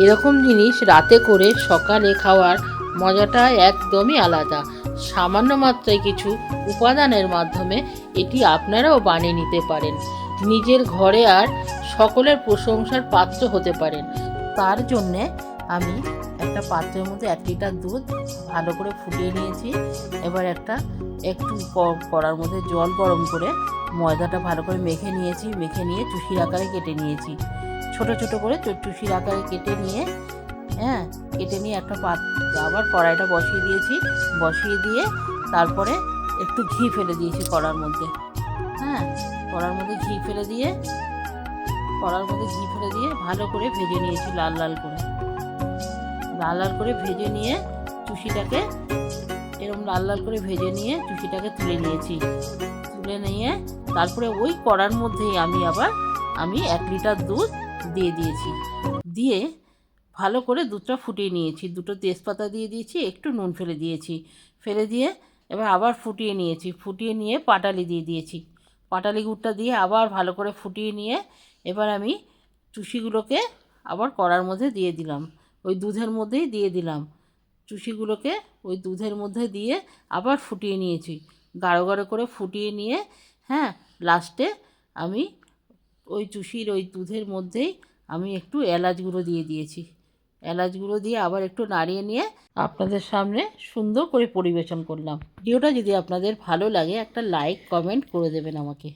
এরকম জিনিস রাতে করে সকালে খাওয়ার মজাটা একদমই আলাদা। সামান্য মাত্রায় কিছু উপাদানের মাধ্যমে এটি আপনারাও বানিয়ে নিতে পারেন। নিজের ঘরে আর সকলের প্রশংসার পাত্র হতে পারেন। তার জন্যে আমি একটা পাত্রের মধ্যে 1 লিটার দুধ ভালো করে ফুটিয়ে নিয়েছি। এবার একটু কড়ার মধ্যে জল গরম করে ময়দাটা ভালো করে মেখে নিয়েছি। মেখে নিয়ে চুষির আকারে কেটে নিয়েছি। ছোট ছোট করে চুষির আকারে কেটে নিয়ে কেটে নিয়ে আবার কড়াইটা বসিয়ে দিয়েছি। বসিয়ে দিয়ে তারপরে একটু ঘি ফেলে দিয়েছি কড়ার মধ্যে। কড়ার মধ্যে ঘি ফেলে দিয়ে ভালো করে ভেজে নিয়েছি। লাল লাল করে ভেজে নিয়ে চুষিটাকে লাল লাল করে ভেজে নিয়ে চুষিটাকে তুলে নিয়েছি। তুলে নিয়ে তারপরে ওই কড়ার মধ্যেই আমি 1 লিটার দুধ দিয়ে দিয়েছি। দিয়ে ভালো করে দুধটা ফুটিয়ে নিয়েছি। 2টো তেজপাতা দিয়ে দিয়েছি, একটু নুন ফেলে দিয়েছি। ফেলে দিয়ে এবার আবার ফুটিয়ে নিয়েছি। ফুটিয়ে নিয়ে পাটালি দিয়ে দিয়েছি। পাটালি গুড়টা দিয়ে আবার ভালো করে ফুটিয়ে নিয়ে এবার আমি চুষিগুলোকে আবার কড়ার মধ্যে দিয়ে দিলাম। ওই দুধের মধ্যেই দিয়ে দিলাম। চুষিগুলোকে ওই দুধের মধ্যে দিয়ে আবার ফুটিয়ে নিয়েছি। গাঢ় গাঢ় করে ফুটিয়ে নিয়ে লাস্টে আমি ওই চুষির ওই দুধের মধ্যেই আমি একটু এলাচ গুঁড়ো দিয়ে দিয়েছি। এলাচ গুঁড়ো দিয়ে আবার একটু নাড়িয়ে নিয়ে আপনাদের সামনে সুন্দর করে পরিবেশন করলাম। ভিডিওটা যদি আপনাদের ভালো লাগে একটা লাইক কমেন্ট করে দেবেন আমাকে।